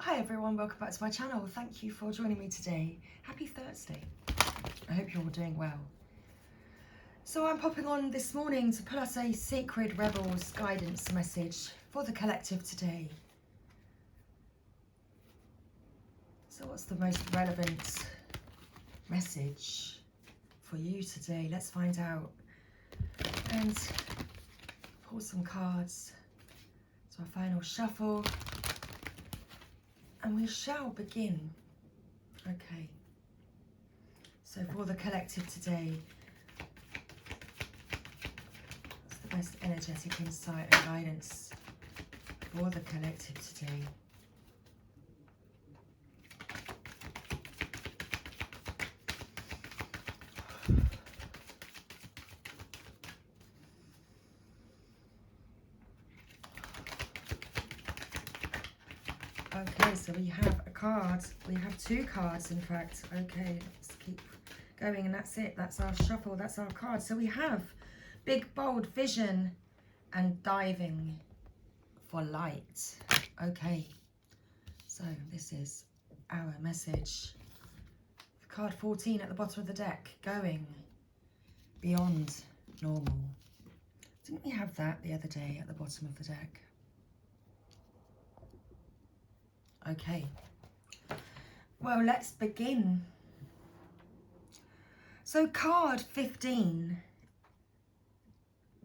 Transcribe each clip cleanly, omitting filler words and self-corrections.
Hi everyone, welcome back to my channel. Thank you for joining me today. Happy Thursday. I hope you're all doing well. So I'm popping on this morning to put us a Sacred Rebels guidance message for the collective today. So what's the most relevant message for you today? Let's find out. And pull some cards to our final shuffle. And we shall begin. Okay. So for the collective today, what's the best energetic insight and guidance for the collective today? Okay, so we have a card. We have two cards, in fact. Okay, let's keep going, and that's it. That's our shuffle. That's our card. So we have big, bold vision and diving for light. Okay, so this is our message. Card 14 at the bottom of the deck, going beyond normal. Didn't we have that the other day at the bottom of the deck? Okay, well, let's begin. So card 15,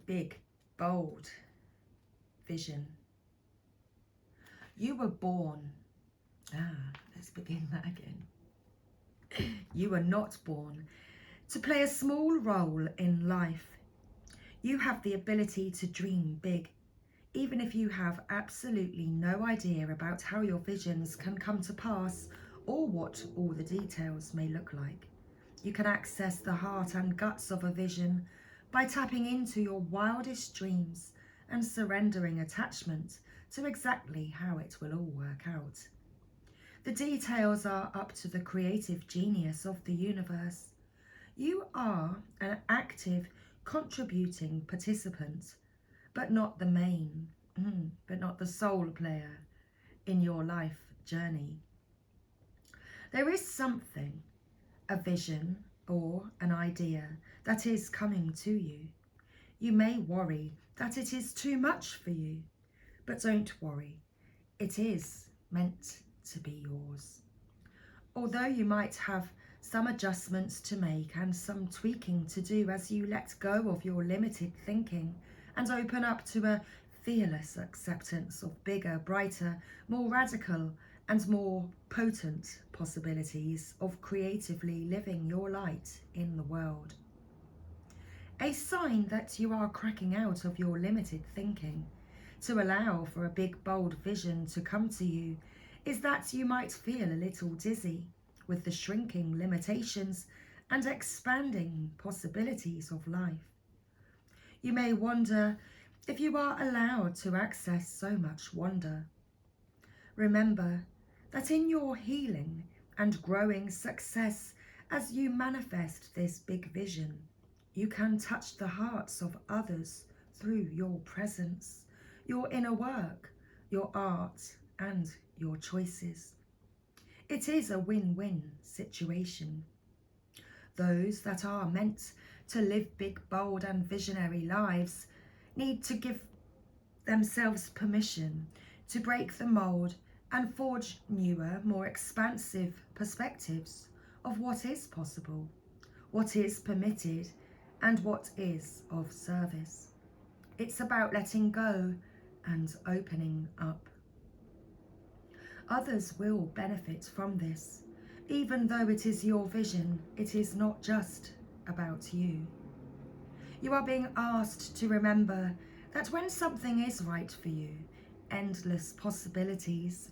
big, bold vision. You were born, let's begin that again. You were not born to play a small role in life. You have the ability to dream big, even if you have absolutely no idea about how your visions can come to pass or what all the details may look like. You can access the heart and guts of a vision by tapping into your wildest dreams and surrendering attachment to exactly how it will all work out. The details are up to the creative genius of the universe. You are an active, contributing participant, but not the main, but not the sole player in your life journey. There is something, a vision or an idea that is coming to you. You may worry that it is too much for you, but don't worry. It is meant to be yours. Although you might have some adjustments to make and some tweaking to do as you let go of your limited thinking and open up to a fearless acceptance of bigger, brighter, more radical and more potent possibilities of creatively living your light in the world. A sign that you are cracking out of your limited thinking to allow for a big, bold vision to come to you is that you might feel a little dizzy with the shrinking limitations and expanding possibilities of life. You may wonder if you are allowed to access so much wonder. Remember that in your healing and growing success as you manifest this big vision, you can touch the hearts of others through your presence, your inner work, your art, and your choices. It is a win-win situation. Those that are meant to live big, bold, and visionary lives need to give themselves permission to break the mold and forge newer, more expansive perspectives of what is possible, what is permitted, and what is of service. It's about letting go and opening up. Others will benefit from this. Even though it is your vision, it is not just about you. You are being asked to remember that when something is right for you, endless possibilities,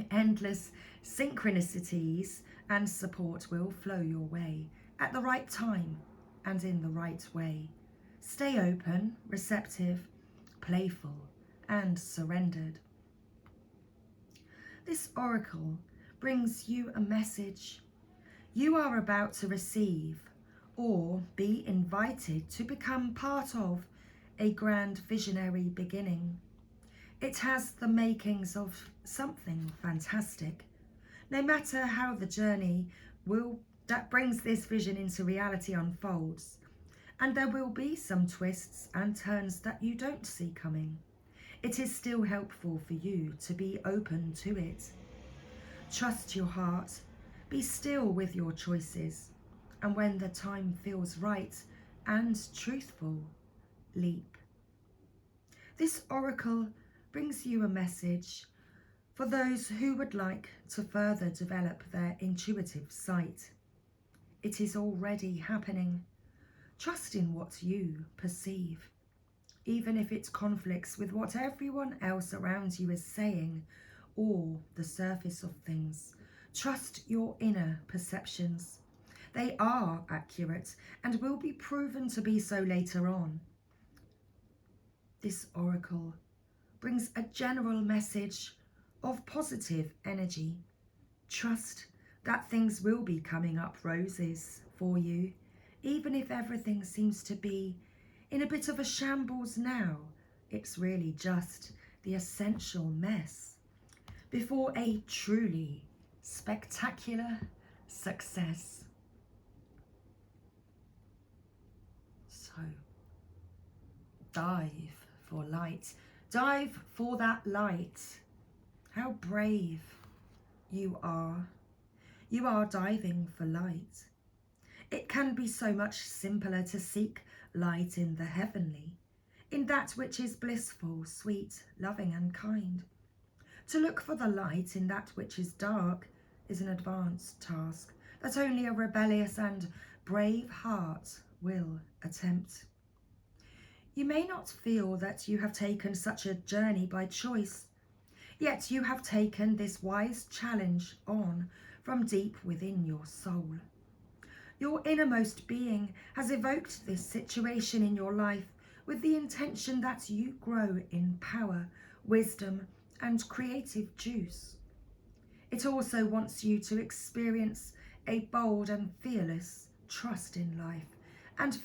endless synchronicities and support will flow your way at the right time and in the right way. Stay open, receptive, playful, and surrendered. This oracle brings you a message. You are about to receive or be invited to become part of a grand visionary beginning. It has the makings of something fantastic. No matter how the journey that brings this vision into reality unfolds, and there will be some twists and turns that you don't see coming, it is still helpful for you to be open to it. Trust your heart, be still with your choices, and when the time feels right and truthful, leap. This oracle brings you a message for those who would like to further develop their intuitive sight. It is already happening. Trust in what you perceive, even if it conflicts with what everyone else around you is saying or the surface of things. Trust your inner perceptions. They are accurate and will be proven to be so later on. This oracle brings a general message of positive energy. Trust that things will be coming up roses for you, even if everything seems to be in a bit of a shambles now. It's really just the essential mess before a truly spectacular success. So, dive for light. Dive for that light. How brave you are. You are diving for light. It can be so much simpler to seek light in the heavenly, in that which is blissful, sweet, loving and kind. To look for the light in that which is dark is an advanced task that only a rebellious and brave heart will attempt. You may not feel that you have taken such a journey by choice, yet you have taken this wise challenge on from deep within your soul. Your innermost being has evoked this situation in your life with the intention that you grow in power, wisdom, and creative juice. It also wants you to experience a bold and fearless trust in life and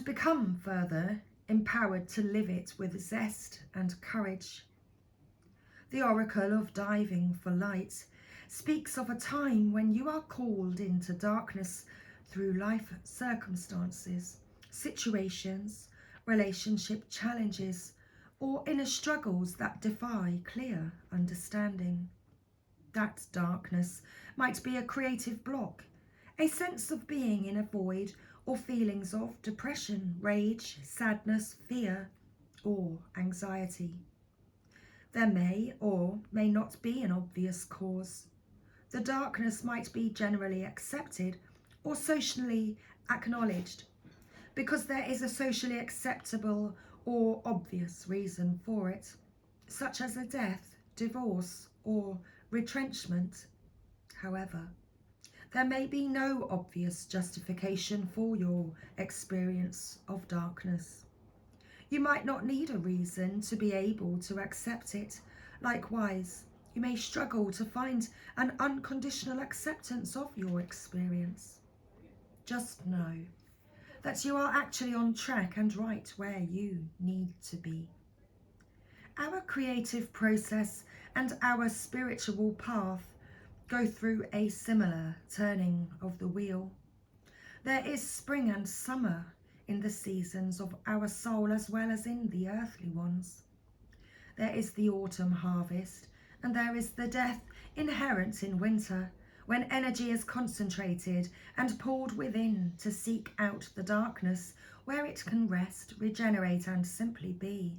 become further empowered to live it with zest and courage. The oracle of diving for light speaks of a time when you are called into darkness through life circumstances, situations, relationship challenges, or inner struggles that defy clear understanding. That darkness might be a creative block, a sense of being in a void, or feelings of depression, rage, sadness, fear, or anxiety. There may or may not be an obvious cause. The darkness might be generally accepted or socially acknowledged because there is a socially acceptable or obvious reason for it, such as a death, divorce, or retrenchment. However, there may be no obvious justification for your experience of darkness. You might not need a reason to be able to accept it. Likewise, you may struggle to find an unconditional acceptance of your experience. Just know that you are actually on track and right where you need to be. Our creative process and our spiritual path go through a similar turning of the wheel. There is spring and summer in the seasons of our soul as well as in the earthly ones. There is the autumn harvest, and there is the death inherent in winter, when energy is concentrated and poured within to seek out the darkness where it can rest, regenerate and simply be,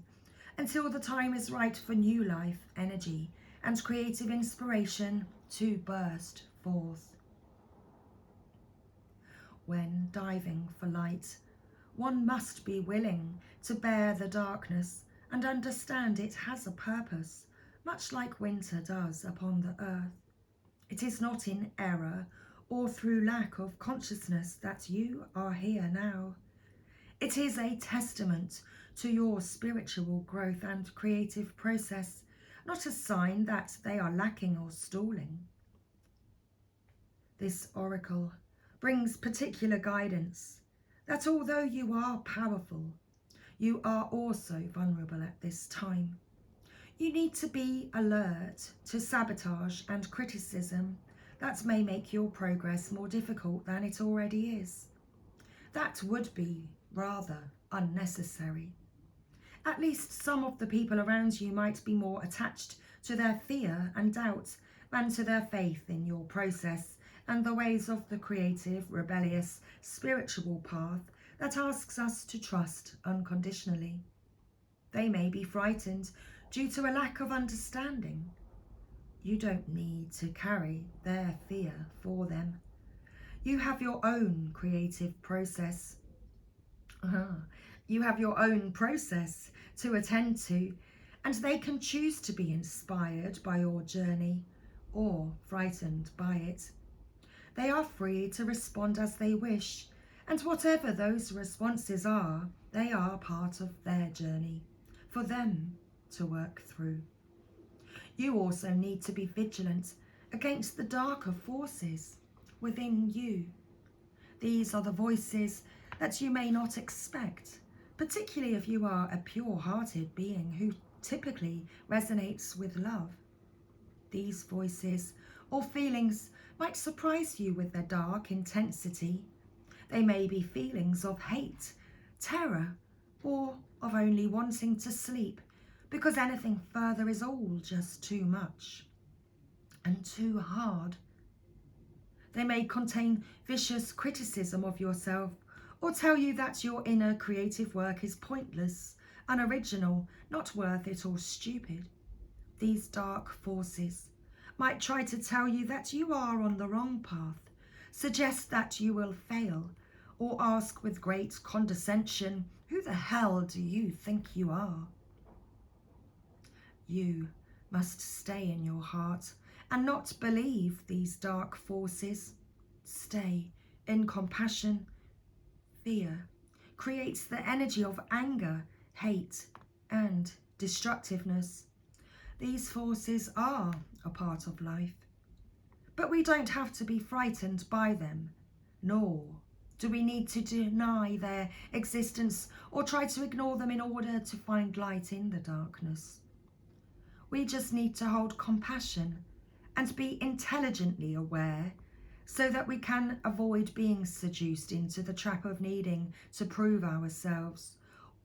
until the time is right for new life, energy and creative inspiration to burst forth. When diving for light, one must be willing to bear the darkness and understand it has a purpose, much like winter does upon the earth. It is not in error or through lack of consciousness that you are here now. It is a testament to your spiritual growth and creative process, not a sign that they are lacking or stalling. This oracle brings particular guidance that although you are powerful, You are also vulnerable at this time. You need to be alert to sabotage and criticism that may make your progress more difficult than it already is. That would be rather unnecessary. At least some of the people around you might be more attached to their fear and doubt than to their faith in your process and the ways of the creative, rebellious, spiritual path that asks us to trust unconditionally. They may be frightened due to a lack of understanding. You don't need to carry their fear for them. You have your own creative process. You have your own process to attend to, and they can choose to be inspired by your journey or frightened by it. They are free to respond as they wish, and whatever those responses are, they are part of their journey for them to work through. You also need to be vigilant against the darker forces within you. These are the voices that you may not expect, particularly if you are a pure-hearted being who typically resonates with love. These voices or feelings might surprise you with their dark intensity. They may be feelings of hate, terror, or of only wanting to sleep because anything further is all just too much and too hard. They may contain vicious criticism of yourself or tell you that your inner creative work is pointless, unoriginal, not worth it, or stupid. These dark forces might try to tell you that you are on the wrong path, suggest that you will fail, or ask with great condescension, "Who the hell do you think you are?" You must stay in your heart and not believe these dark forces. Stay in compassion. Fear creates the energy of anger, hate, and destructiveness. These forces are a part of life, but we don't have to be frightened by them, nor do we need to deny their existence or try to ignore them in order to find light in the darkness. We just need to hold compassion and be intelligently aware so that we can avoid being seduced into the trap of needing to prove ourselves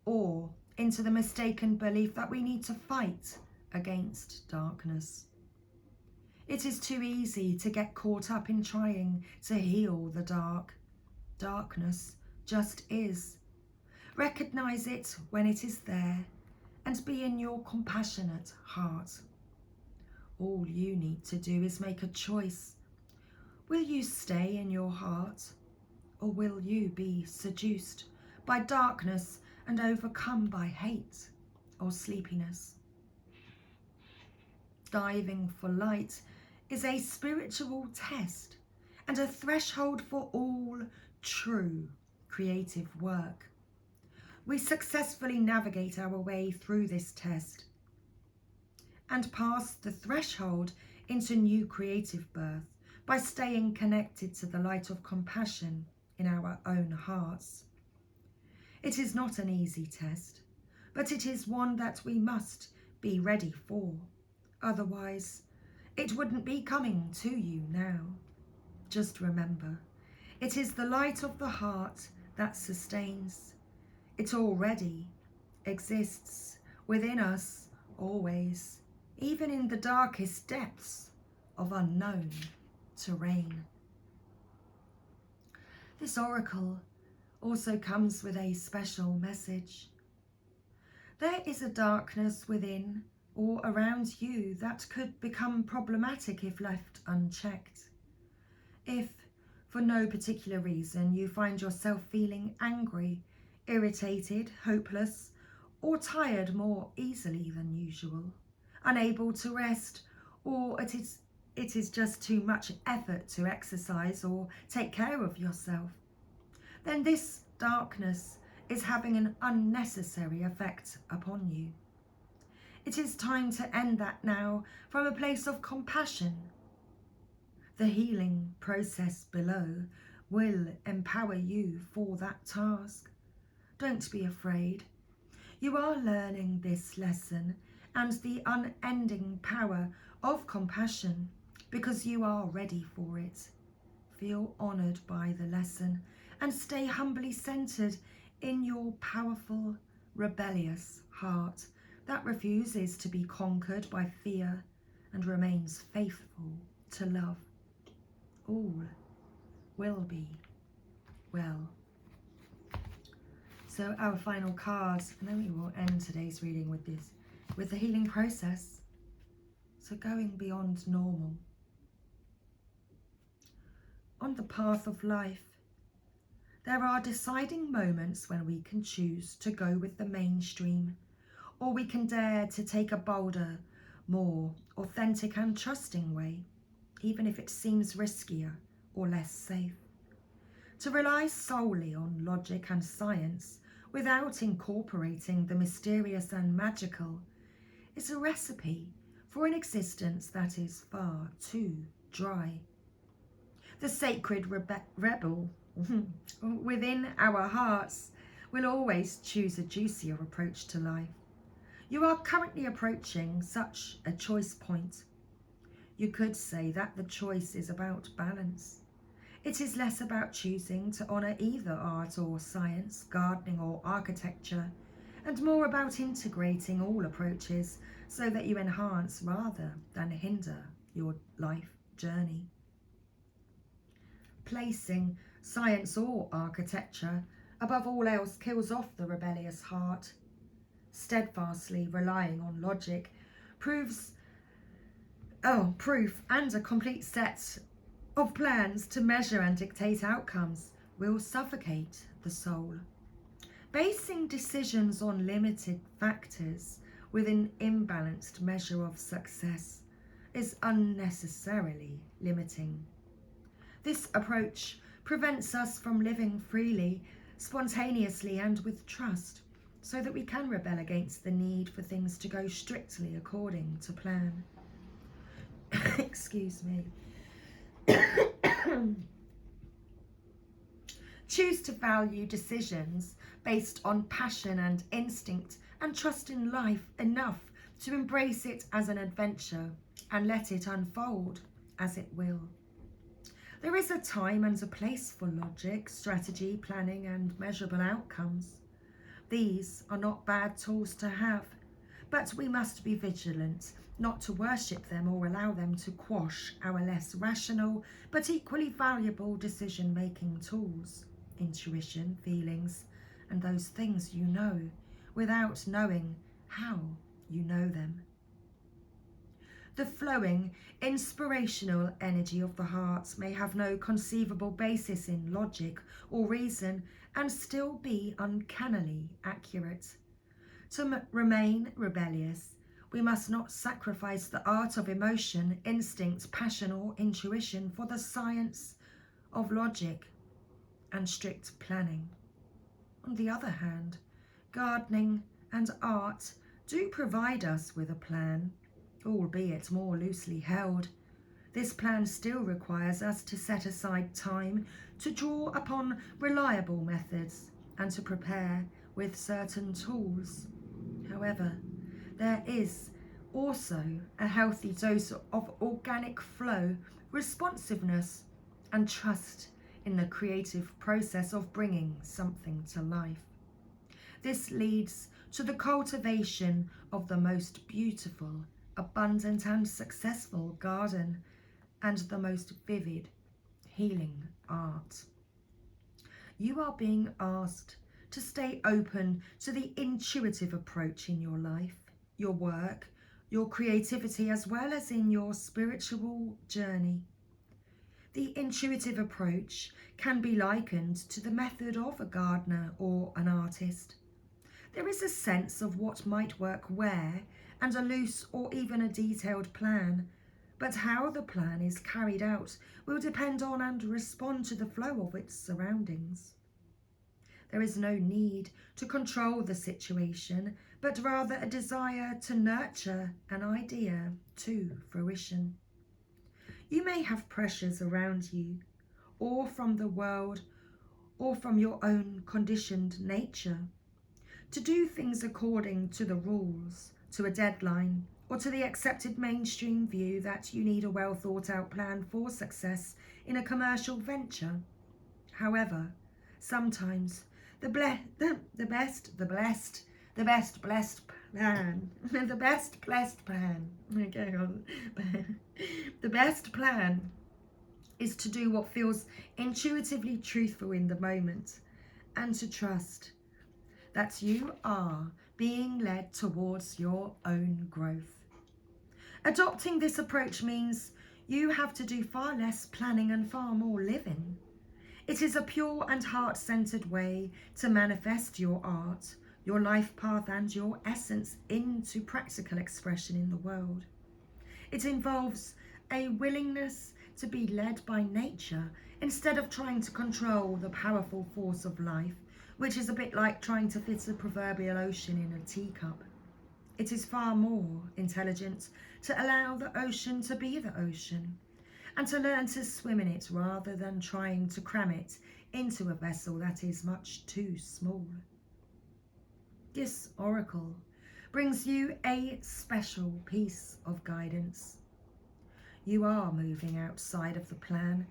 or into the mistaken belief that we need to fight against darkness. It is too easy to get caught up in trying to heal the dark. Darkness just is. Recognize it when it is there and be in your compassionate heart. All you need to do is make a choice. Will you stay in your heart, or will you be seduced by darkness and overcome by hate or sleepiness? Diving for light is a spiritual test and a threshold for all true creative work. We successfully navigate our way through this test and pass the threshold into new creative birth by staying connected to the light of compassion in our own hearts. It is not an easy test, but it is one that we must be ready for. Otherwise, it wouldn't be coming to you now. Just remember, it is the light of the heart that sustains. It already exists within us always, even in the darkest depths of unknown terrain. This oracle also comes with a special message. There is a darkness within or around you that could become problematic if left unchecked. If, for no particular reason, you find yourself feeling angry, irritated, hopeless, or tired more easily than usual, unable to rest, or it is just too much effort to exercise or take care of yourself, then this darkness is having an unnecessary effect upon you. It is time to end that now from a place of compassion. The healing process below will empower you for that task. Don't be afraid. You are learning this lesson and the unending power of compassion because you are ready for it. Feel honoured by the lesson and stay humbly centred in your powerful, rebellious heart that refuses to be conquered by fear and remains faithful to love. All will be well. So our final cards, and then we will end today's reading with the healing process. So going beyond normal. On the path of life, there are deciding moments when we can choose to go with the mainstream, or we can dare to take a bolder, more authentic and trusting way, even if it seems riskier or less safe. To rely solely on logic and science without incorporating the mysterious and magical is a recipe for an existence that is far too dry. The sacred rebel within our hearts will always choose a juicier approach to life. You are currently approaching such a choice point. You could say that the choice is about balance. It is less about choosing to honour either art or science, gardening or architecture, and more about integrating all approaches so that you enhance rather than hinder your life journey. Placing science or architecture above all else kills off the rebellious heart. Steadfastly relying on logic, proof and a complete set of plans to measure and dictate outcomes will suffocate the soul. Basing decisions on limited factors with an imbalanced measure of success is unnecessarily limiting. This approach prevents us from living freely, spontaneously and with trust, so that we can rebel against the need for things to go strictly according to plan. Excuse me. Choose to value decisions based on passion and instinct and trust in life enough to embrace it as an adventure and let it unfold as it will. There is a time and a place for logic, strategy, planning and measurable outcomes. These are not bad tools to have, but we must be vigilant not to worship them or allow them to quash our less rational but equally valuable decision-making tools, intuition, feelings, and those things you know without knowing how you know them. The flowing, inspirational energy of the heart may have no conceivable basis in logic or reason and still be uncannily accurate. To remain rebellious, we must not sacrifice the art of emotion, instinct, passion or intuition for the science of logic and strict planning. On the other hand, gardening and art do provide us with a plan, albeit more loosely held. This plan still requires us to set aside time to draw upon reliable methods and to prepare with certain tools. However, there is also a healthy dose of organic flow, responsiveness, and trust in the creative process of bringing something to life. This leads to the cultivation of the most beautiful, abundant, and successful garden and the most vivid healing art. You are being asked to stay open to the intuitive approach in your life, your work, your creativity, as well as in your spiritual journey. The intuitive approach can be likened to the method of a gardener or an artist. There is a sense of what might work where and a loose or even a detailed plan, but how the plan is carried out will depend on and respond to the flow of its surroundings. There is no need to control the situation, but rather a desire to nurture an idea to fruition. You may have pressures around you, or from the world, or from your own conditioned nature, to do things according to the rules, to a deadline, or to the accepted mainstream view that you need a well thought out plan for success in a commercial venture. However, sometimes the best plan, the best blessed plan, okay, the best plan is to do what feels intuitively truthful in the moment and to trust that you are being led towards your own growth. Adopting this approach means you have to do far less planning and far more living. It is a pure and heart-centered way to manifest your art, your life path and your essence into practical expression in the world. It involves a willingness to be led by nature instead of trying to control the powerful force of life, which is a bit like trying to fit a proverbial ocean in a teacup. It is far more intelligent to allow the ocean to be the ocean and to learn to swim in it rather than trying to cram it into a vessel that is much too small. This oracle brings you a special piece of guidance. You are moving outside of the plan.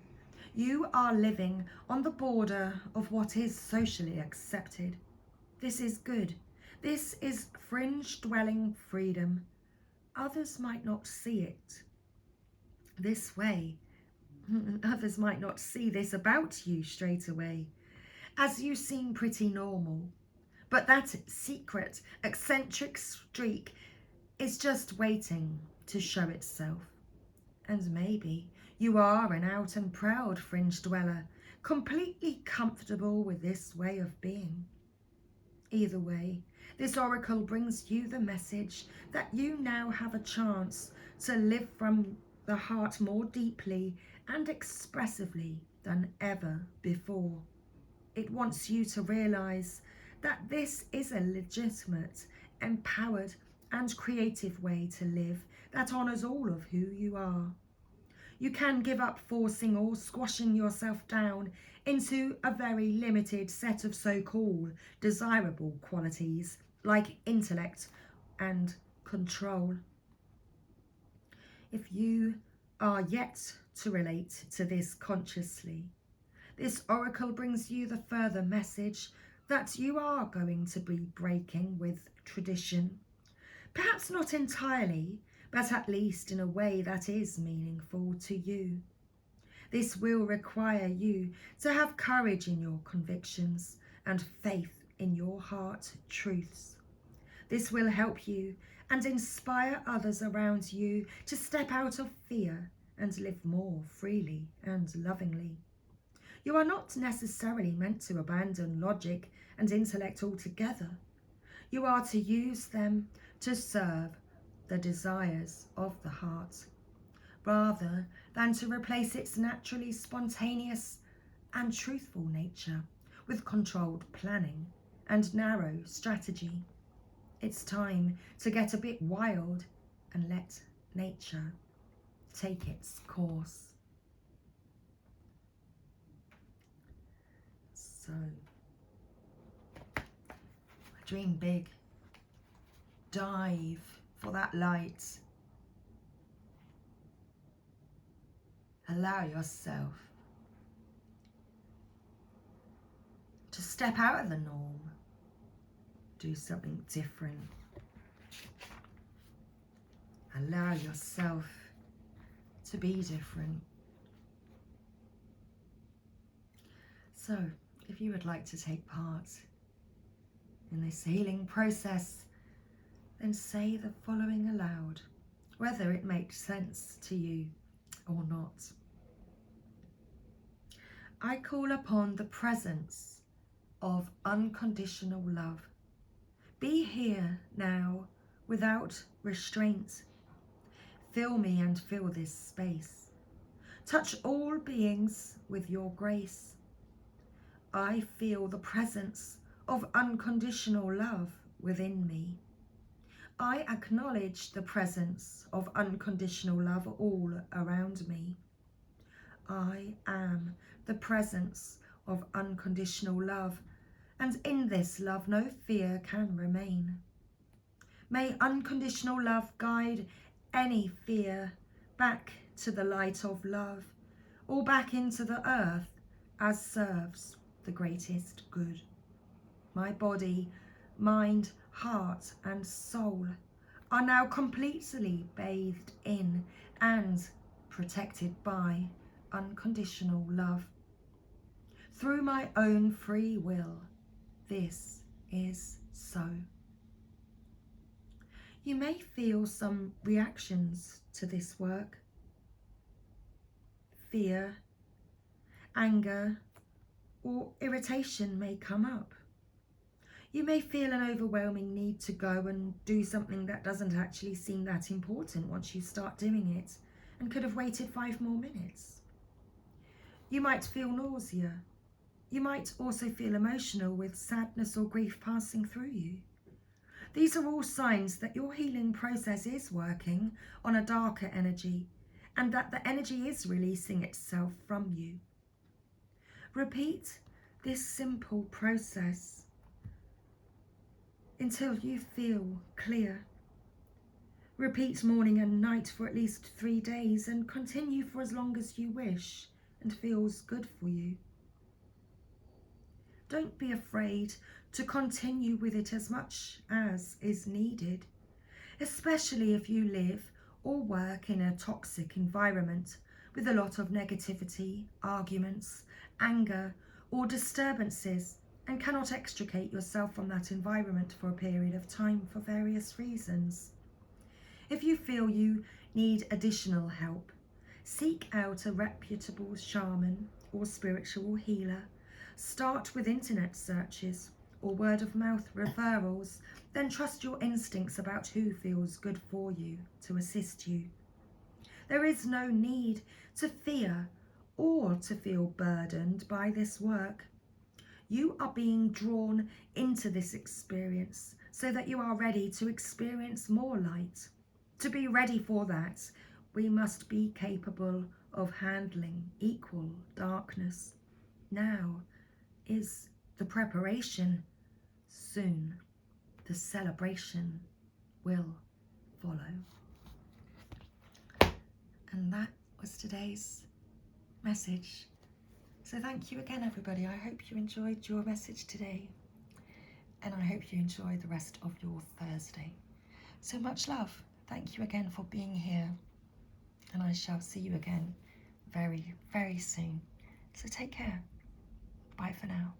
You are living on the border of what is socially accepted. This is good. This is fringe-dwelling freedom. Others might not see it this way. Others might not see this about you straight away, as you seem pretty normal. But that secret, eccentric streak is just waiting to show itself. And maybe you are an out and proud fringe dweller, completely comfortable with this way of being. Either way, this oracle brings you the message that you now have a chance to live from the heart more deeply and expressively than ever before. It wants you to realize that this is a legitimate, empowered, and creative way to live that honors all of who you are. You can give up forcing or squashing yourself down into a very limited set of so-called desirable qualities like intellect and control. If you are yet to relate to this consciously, this oracle brings you the further message that you are going to be breaking with tradition. Perhaps not entirely, but at least in a way that is meaningful to you. This will require you to have courage in your convictions and faith in your heart truths. This will help you and inspire others around you to step out of fear and live more freely and lovingly. You are not necessarily meant to abandon logic and intellect altogether. You are to use them to serve the desires of the heart, rather than to replace its naturally spontaneous and truthful nature with controlled planning and narrow strategy. It's time to get a bit wild and let nature take its course. So, dream big. Dive for that light. Allow yourself to step out of the norm. Do something different. Allow yourself to be different. So, if you would like to take part in this healing process, then say the following aloud, whether it makes sense to you or not. I call upon the presence of unconditional love. Be here now without restraint. Fill me and fill this space. Touch all beings with your grace. I feel the presence of unconditional love within me. I acknowledge the presence of unconditional love all around me. I am the presence of unconditional love, and in this love no fear can remain. May unconditional love guide any fear back to the light of love, or back into the earth as serves the greatest good. My body, mind, heart and soul are now completely bathed in and protected by unconditional love. Through my own free will, this is so. You may feel some reactions to this work. Fear, anger, or irritation may come up. You may feel an overwhelming need to go and do something that doesn't actually seem that important once you start doing it and could have waited 5 more minutes. You might feel nausea. You might also feel emotional with sadness or grief passing through you. These are all signs that your healing process is working on a darker energy and that the energy is releasing itself from you. Repeat this simple process until you feel clear. Repeat morning and night for at least 3 days and continue for as long as you wish and feels good for you. Don't be afraid to continue with it as much as is needed, especially if you live or work in a toxic environment with a lot of negativity, arguments, anger, or disturbances, and cannot extricate yourself from that environment for a period of time for various reasons. If you feel you need additional help, seek out a reputable shaman or spiritual healer. Start with internet searches or word of mouth referrals, then trust your instincts about who feels good for you to assist you. There is no need to fear or to feel burdened by this work. You are being drawn into this experience so that you are ready to experience more light. To be ready for that, we must be capable of handling equal darkness. Now is the preparation. Soon the celebration will follow. And that was today's message. So thank you again, everybody. I hope you enjoyed your message today, and I hope you enjoy the rest of your Thursday. So much love. Thank you again for being here, and I shall see you again very, very soon. So take care. Bye for now.